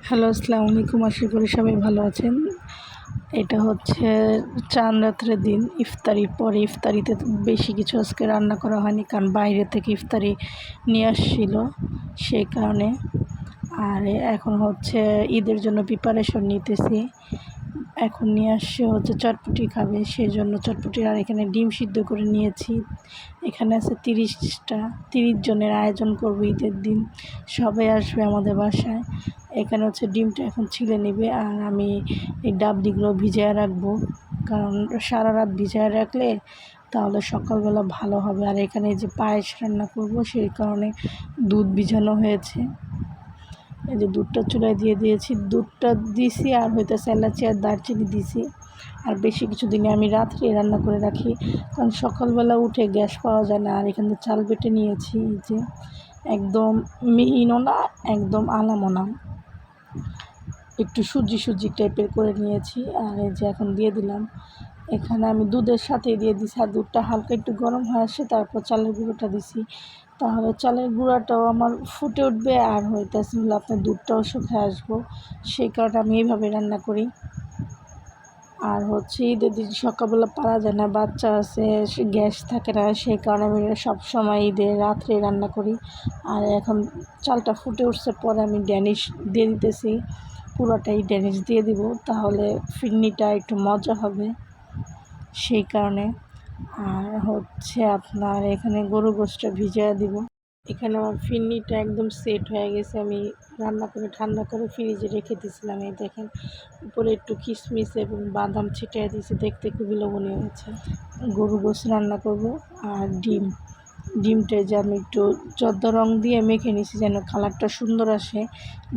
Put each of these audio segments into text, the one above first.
Hello, আসসালামু আলাইকুম। আশা করি সবাই ভালো আছেন। এটা হচ্ছে চাঁদ রাতের দিন, ইফতারির পরে। ইফতারিতে বেশি কিছু আজকে রান্না করা হয়নি, কারণ বাইরে থেকে ইফতারি নিয়ে আসছিল, সেই কারণে। আর এখন হচ্ছে ঈদের জন্য প্রিপারেশন নিতেছি। এখন নিয়ে আসছে হচ্ছে চটপটি খাবে, সেই জন্য চটপটি। আর এখানে ডিম সিদ্ধ করে নিয়েছি। এখানে আছে 30 জনের আয়োজন করবো ঈদের দিন। সবাই আসবে আমাদের বাসায়। এখানে হচ্ছে ডিমটা এখন ছিলে নেবে, আর আমি এই ডাবলিগুলো ভিজিয়ে রাখবো, কারণ সারা রাত ভিজিয়ে রাখলে তাহলে সকালবেলা ভালো হবে। আর এখানে যে পায়েস রান্না করব, সেই কারণে দুধ ভিজানো হয়েছে। এই যে দুধটা চুলায় দিয়ে দিয়েছি, দুধটা দিছি, আর হইতেছে এলাচি আর দারচিনি দিছি। আর বেশি কিছু দিনে আমি রাত্রে রান্না করে রাখি, কারণ সকালবেলা উঠে গ্যাস পাওয়া যায় না। আর এখানে চাল বেটে নিয়েছি, যে একদম মিহিনও না, একদম আলামও না, একটু সুজি টাইপের করে নিয়েছি। আর এই যে এখন দিয়ে দিলাম। এখানে আমি দুধের সাথেই দিয়ে দিছি, আর দুধটা হালকা একটু গরম হয়ে আসে, তারপর চালের গুঁড়োটা দিছি। তাহলে চালের গুঁড়াটাও আমার ফুটে উঠবে, আর হইতেছে হলো আপনার দুধটাও শুকিয়ে আসবো। সেই কারণে আমি এইভাবে রান্না করি। আর হচ্ছে ঈদের দিন সকালবেলা পারা যায় না, বাচ্চা আছে, গ্যাস থাকে না, সেই কারণে আমি সবসময় ঈদের রাত্রে রান্না করি। আর এখন চালটা ফুটে উঠছে, পরে আমি ড্যানিশ দিয়ে দিতেছি, পুরোটাই ড্যানিশ দিয়ে দিব, তাহলে ফিরনিটা একটু মজা হবে, সেই কারণে। আর হচ্ছে আপনার এখানে গরু গোশটা ভিজিয়ে দিব। এখানে আমার ফিরনিটা একদম সেট হয়ে গেছে। আমি রান্না করে ঠান্ডা করে ফ্রিজে রেখে দিয়েছিলাম। এই দেখেন, উপরে একটু কিশমিশ এবং বাদাম ছিটিয়ে দিয়েছি, দেখতে খুবই লোভনীয় হয়েছে। গরু গোশ রান্না করব। আর ডিমটা যে আমি একটু জর্দা রং দিয়ে মেখে নিয়েছি, যেন কালারটা সুন্দর আসে।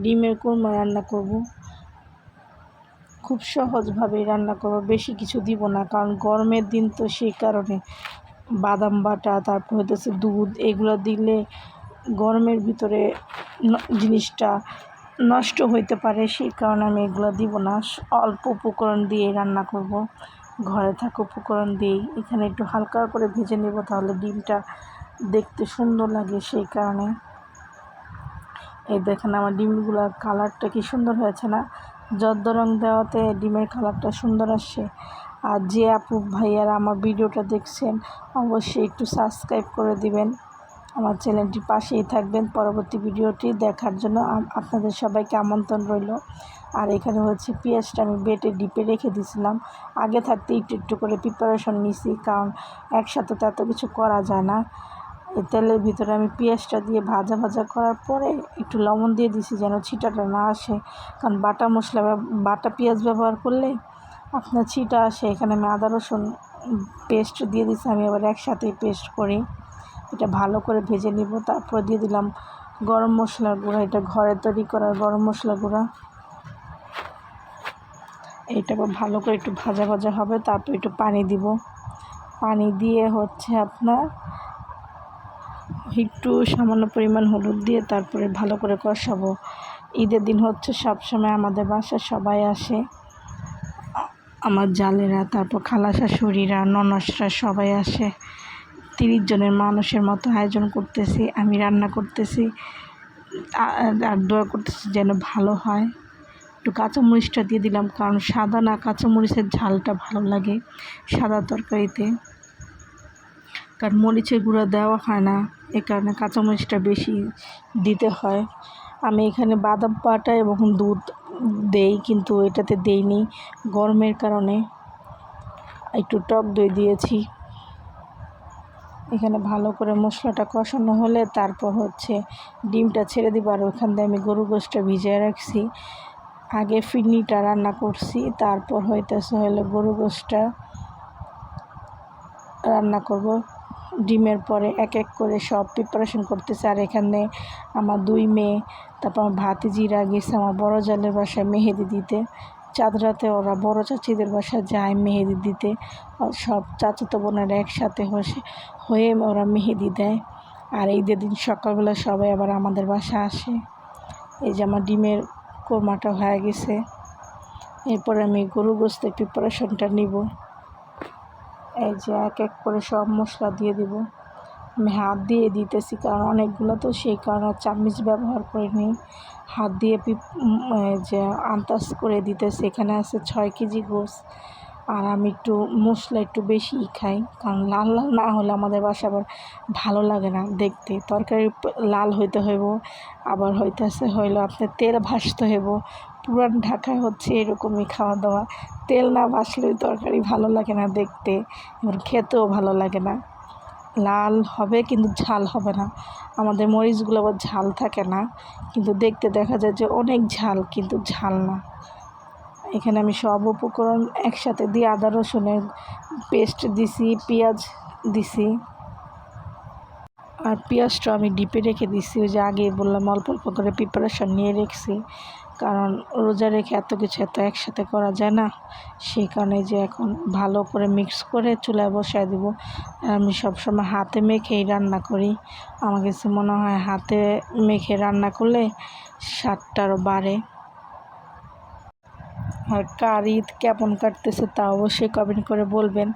ডিমের কোরমা রান্না করব, খুব সহজভাবেই রান্না করব, বেশি কিছু দিব না, কারণ গরমের দিন তো, সেই কারণে। বাদাম বাটা, তারপর হইতেছে দুধ, এগুলো দিলে গরমের ভিতরে জিনিসটা নষ্ট হইতে পারে, সেই কারণে আমি এগুলো দিব না। অল্প উপকরণ দিয়ে রান্না করব, ঘরে থাকা উপকরণ দিয়েই। এখানে একটু হালকা করে ভেজে নেব, তাহলে ডিমটা দেখতে সুন্দর লাগে, সেই কারণে। এই দেখেন আমার ডিমগুলোর কালারটা কি সুন্দর হয়েছে না? জর্দা রং দেওয়াতে ডিমের কালারটা সুন্দর আসে। আর যে আপু ভাইয়ারা আমার ভিডিওটা দেখছেন, অবশ্যই একটু সাবস্ক্রাইব করে দিবেন, আমার চ্যানেলটির পাশেই থাকবেন। পরবর্তী ভিডিওটি দেখার জন্য আপনাদের সবাইকে আমন্ত্রণ রইল। আর এখানে হচ্ছে পেঁয়াজটা আমি বেটে ডিপে রেখে দিয়েছিলাম, আগে থাকতে একটু করে প্রিপারেশন নিছি, কারণ একসাথে তো এত কিছু করা যায় না। এই তেলের ভিতরে আমি পেঁয়াজটা দিয়ে ভাজা করার পরে একটু লবণ দিয়ে দিছি, যেন ছিটাটা না আসে, কারণ বাটা মশলা বাটা পেঁয়াজ ব্যবহার করলে আপনার ছিটা আসে। এখানে আমি আদা রসুন পেস্ট দিয়ে দিছি, আমি আবার একসাথেই পেস্ট করি। এটা ভালো করে ভেজে নিব, তারপর দিয়ে দিলাম গরম মশলার গুঁড়া, এটা ঘরে তৈরি করা গরম মশলা গুঁড়া। এইটাকে ভালো করে একটু ভাজা হবে, তারপর একটু পানি দিব। পানি দিয়ে হচ্ছে আপনার একটু সামান্য পরিমাণ হলুদ দিয়ে তারপরে ভালো করে কষাবো। ঈদের দিন হচ্ছে সবসময় আমাদের বাসায় সবাই আসে, আমার জালেরা, তারপর খালা শাশুড়িরা, ননসরা সবাই আসে। 30 জনের মানুষের মতো আয়োজন করতেছি, আমি রান্না করতেছি, আর দোয়া করতেছি যেন ভালো হয়। একটু কাঁচামরিচটা দিয়ে দিলাম, কারণ সাদা না কাঁচামরিচের ঝালটা ভালো লাগে সাদা তরকারিতে, কারণ মরিচের গুঁড়া দেওয়া হয় না, এ কারণে কাঁচামরিচটা বেশি দিতে হয়। আমি এখানে বাদাম বাটা এবং দুধ দেই, কিন্তু এটাতে দেইনি গরমের কারণে। একটু টক দই দিয়েছি। এখানে ভালো করে মশলাটা কষানো হলে তারপর হচ্ছে ডিমটা ছেড়ে দিব। আর ওখান দিয়ে আমি গরু গোশটা ভিজিয়ে রাখছি, আগে ফিরনিটা রান্না করছি, তারপর হলো গরু গোশটা রান্না করব। ডিমের পরে এক করে সব প্রিপারেশন করতেছে। আর এখানে আমার 2 মেয়ে, তারপর আমার ভাতিজিরা গেছে আমার বড় জালের বাসায় মেহেদি দিতে। চাঁদ রাতে ওরা বড় চাচিদের বাসায় যায় মেহেদি দিতে, সব চাচাতো বোনেরা একসাথে হয়ে ওরা মেহেদি দেয়। আর ঈদের দিন সকালবেলা সবাই আবার আমাদের বাসায় আসে। এই যে আমার ডিমের কোরমাটা হয়ে গেছে, এরপরে আমি গরু গোশতের প্রিপারেশনটা নিব। এই যে এক করে সব মশলা দিয়ে দিব। আমি হাত দিয়ে দিতেছি, কারণ অনেকগুলো তো, সেই কারণে চামচ ব্যবহার করিনি। হাত দিয়ে যে আন্দাজ করে দিতেছি। এখানে আছে 6 কেজি গোস। আর আমি একটু মশলা একটু বেশিই খাই, কারণ লাল লাল না হলে আমাদের বাসা আবার ভালো লাগে না দেখতে। তরকারি লাল হইতে হইব, আবার হইলো আপনার তেল ভাসতে হইব। পুরান ঢাকায় হচ্ছে এরকমই খাওয়া দাওয়া, তেল না ভাসলে তরকারি ভালো লাগে না দেখতে, এবার খেতেও ভালো লাগে না। লাল হবে কিন্তু ঝাল হবে না। আমাদের মরিচগুলো আবার ঝাল থাকে না, কিন্তু দেখতে দেখা যায় যে অনেক ঝাল, কিন্তু ঝাল না। এখানে আমি সব উপকরণ একসাথে দিয়ে আদা রসুনের পেস্ট দিছি, পেঁয়াজ দিছি। আর পেঁয়াজটা আমি ডিপে রেখে দিছি, ওই যে আগে বললাম অল্প অল্প করে প্রিপারেশন নিয়ে রেখেছি, কারণ রোজা রেখে এত কিছু এত একসাথে করা যায় না। সেই কারণে যে এখন ভালো করে মিক্স করে চুলায় বসায় দিব। আর আমি সবসময় হাতে মেখেই রান্না করি। আমার কাছে মনে হয় হাতে মেখে রান্না করলে স্বাদটা আরও বাড়ে। আর কার ঈদ কেমন কাটতেছে তা অবশ্যই কমেন্ট করে বলবেন।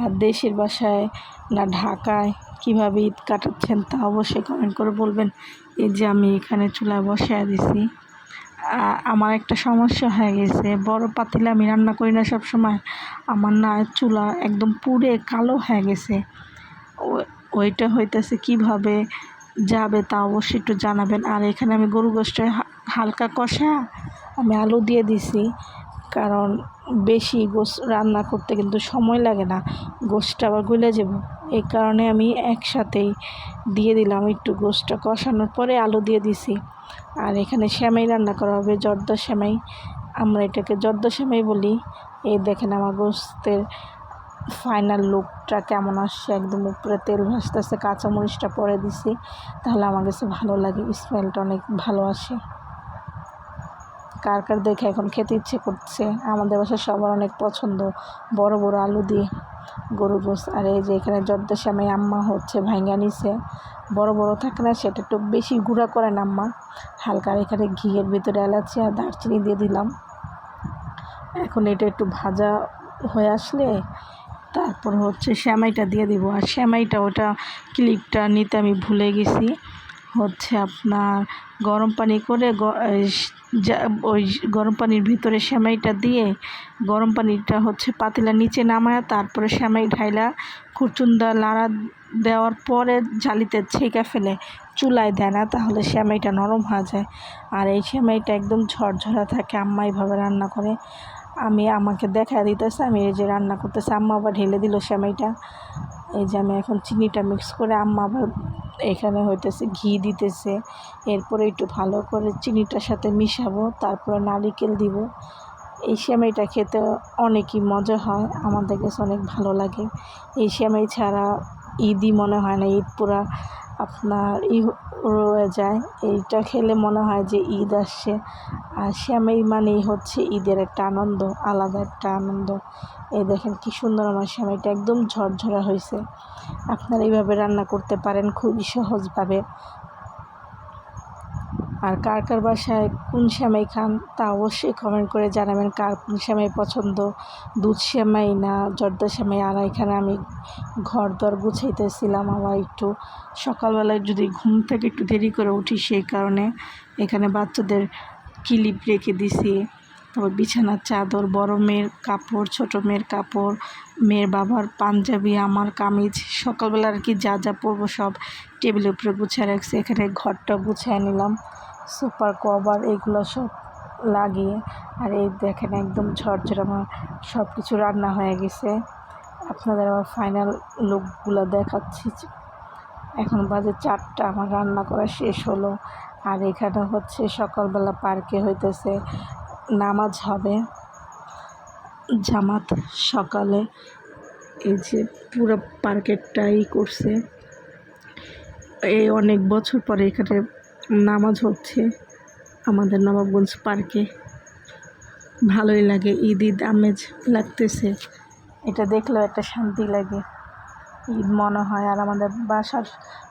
আর দেশের বাসায় না ঢাকায় কীভাবে ঈদ কাটাচ্ছেন তা অবশ্যই কমেন্ট করে বলবেন। এই যে আমি এখানে চুলায় বসায় দিছি। আমার একটা সমস্যা হয়ে গেছে, বড় পাতিলে আমি রান্না করি না সবসময়, আমার না চুলা একদম পুড়ে কালো হয়ে গেছে। ওইটা হইতেছে কিভাবে যাবে তা অবশ্যই একটু জানাবেন। আর এখানে আমি গরু গোশটা হালকা কষা আমি আলু দিয়ে দিছি, কারণ বেশি গোশ রান্না করতে কিন্তু সময় লাগে না, গোশটা আবার গলে যাব। এই কারণে আমি একসাথেই দিয়ে দিলাম, একটু গোশটা কষানোর পরে আলু দিয়ে দিছি। আর এখানে সেমাই রান্না করা হবে, জর্দা সেমাই, আমরা এটাকে জর্দা সেমাই বলি। এই দেখেন আমার গোশতের ফাইনাল লুকটা কেমন আসছে, একদম উপরে তেল ভাসতেছে, কাঁচামরিচটা পরে দিছি, তাহলে আমার কাছে ভালো লাগে, স্মেলটা অনেক ভালো আসে। কার কার দেখে এখন খেতে ইচ্ছে করছে। আমাদের বাসায় সবার অনেক পছন্দ বড় বড় আলু দিয়ে গরু গোশ। আর এই যে এখানে জর্দা সেমাই আম্মা হচ্ছে ভাঙ্গা নিছে, বড় বড় থাকে না, সেটা একটু বেশি গুঁড়া করেন আম্মা হালকা। আর এখানে ঘিয়ের ভিতরে এলাচি আর দারচিনি দিয়ে দিলাম। এখন এটা একটু ভাজা হয়ে আসলে তারপর হচ্ছে সেমাইটা দিয়ে দিব। আর সেমাইটা ওটা ক্লিপটা নিতে আমি ভুলে গেছি, হচ্ছে আপনার গরম পানি করে ওই গরম পানির ভিতরে সেমাইটা দিয়ে, গরম পানিটা হচ্ছে পাতিলা নিচে নামায়, তারপরে সেমাই ঢাইলা খুরচুন্দা লাড়া দেওয়ার পরে জালিতে ছেঁকে ফেলে চুলায় দেয় না, তাহলে সেমাইটা নরম হয়ে যায়। আর এই সেমাইটা একদম ঝরঝরা থাকে, আম্মা এইভাবে রান্না করে। আমাকে দেখা দিতেছে আমি এই যে রান্না করতেছি, আম্মা আবার ঢেলে দিল সেমাইটা। এই যে আমি এখন চিনিটা মিক্স করে, আম্মা আবার এখানে হইতেছে ঘি দিতেছে। এরপরে একটু ভালো করে চিনিটার সাথে মিশাবো, তারপরে নারিকেল দিব। এই সেমাইটা খেতে অনেকই মজা হয়, আমাদের কাছে অনেক ভালো লাগে। এই সেমাই ছাড়া ঈদই মনে হয় না, ঈদ পুরা আপনার রয়ে যায়। এইটা খেলে মনে হয় যে ঈদ আসছে। আর সেমাই মানেই হচ্ছে ঈদের একটা আনন্দ, আলাদা একটা আনন্দ। এই দেখেন কি সুন্দর আমার সেমাইটা একদম ঝরঝরা হয়েছে। আপনারা এইভাবে রান্না করতে পারেন খুবই সহজভাবে। আর কার কার বাসায় কোন সেমাই খান তা অবশ্যই কমেন্ট করে জানাবেন, কার কোন সেমাই পছন্দ, দুধ সেমাই না জর্দা সেমাই। আর এখানে আমি ঘর দর গুছাইতেছিলাম, আমার একটু সকালবেলায় যদি ঘুম থেকে একটু দেরি করে উঠি, সেই কারণে এখানে বাচ্চাদের ক্লিপ রেখে দিছি, তারপর বিছানার চাদর, বড় মেয়ের কাপড়, ছোট মেয়ের কাপড়, মেয়ের বাবার পাঞ্জাবি, আমার কামিজ, সকালবেলা আর কি যা যা পরবো সব টেবিলের উপরে গুছিয়ে রাখছি। এখানে ঘরটা গুছিয়ে নিলাম, সুপার কভার এগুলো সব লাগিয়ে। আর এই দেখেন একদম ঝরঝরে আমার সব কিছু রান্না হয়ে গেছে। আপনাদের আমার ফাইনাল লুকগুলো দেখাচ্ছি। এখন বাজে 4টা, আমার রান্না করা শেষ হলো। আর এখানে হচ্ছে সকালবেলা পার্কে হইতেছে নামাজ হবে, জামাত সকালে। এই যে পুরো পার্কেরটাই করছে, এই অনেক বছর পরে এখানে নামাজ হচ্ছে আমাদের নবাবগঞ্জ পার্কে। ভালোই লাগে, ঈদ ঈদ আমেজ লাগতেছে, এটা দেখলেও একটা শান্তি লাগে, ঈদ মনে হয়। আর আমাদের বাসার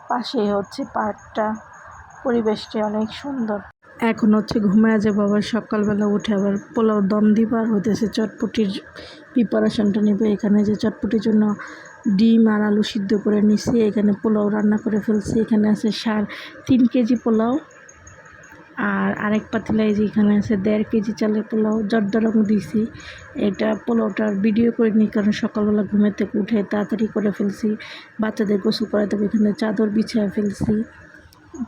পাশেই হচ্ছে পার্কটা, পরিবেশটি অনেক সুন্দর। এখন হচ্ছে ঘুমায় যাবো, আবার সকালবেলা উঠে আবার পোলাও দম দিবার হইতেছে, চটপটির প্রিপারেশনটা নেবে। এখানে যে চটপটির জন্য ডিম আর আলু সিদ্ধ করে নিছি। এখানে পোলাও রান্না করে ফেলছি। এখানে আছে 3.5 কেজি পোলাও, আর আরেক পাতিলায় যে এখানে আছে 1.5 কেজি চালের পোলাও জর্দারং দিয়েছি। এটা পোলাওটার ভিডিও করে নিই, কারণ সকালবেলা ঘুমের থেকে উঠে তাড়াতাড়ি করে ফেলছি। বাচ্চাদের গোসল করাতে হবে, এখানে চাদর বিছিয়ে ফেলছি।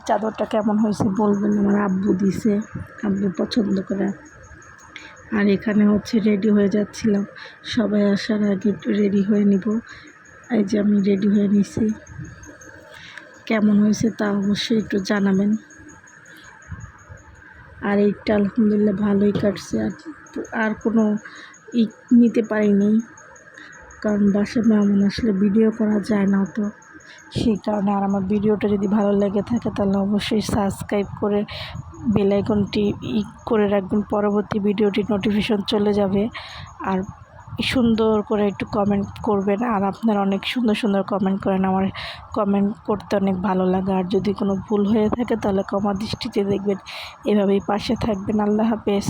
চাদরটা কেমন হয়েছে বলবেন, আমার আব্বু দিছে, আব্বু পছন্দ করে। আর এখানে হচ্ছে রেডি হয়ে যাচ্ছিলাম, সবাই আসার আগে একটু রেডি হয়ে নিব। এই যে আমি রেডি হয়ে নিছি। কেমন হয়েছে তা অবশ্যই একটু জানাবেন। আর এইটা আলহামদুলিল্লাহ ভালোই কাটছে। আর কোনো নিতে পারিনি, কারণ বাসায় মেহমান আসলে ভিডিও করা যায় না তো, সেই কারণে। আর আমার ভিডিওটা যদি ভালো লেগে থাকে তাহলে অবশ্যই সাবস্ক্রাইব করে বেল আইকনটি করে রাখবেন, পরবর্তী ভিডিওটি নোটিফিকেশন চলে যাবে। আর সুন্দর করে একটু কমেন্ট করবেন। আর আপনারা অনেক সুন্দর সুন্দর কমেন্ট করেন, আমার কমেন্ট করতে অনেক ভালো লাগে। আর যদি কোনো ভুল হয়ে থাকে তাহলে ক্ষমা দৃষ্টিতে দেখবেন। এভাবেই পাশে থাকবেন। আল্লাহ হাফেজ।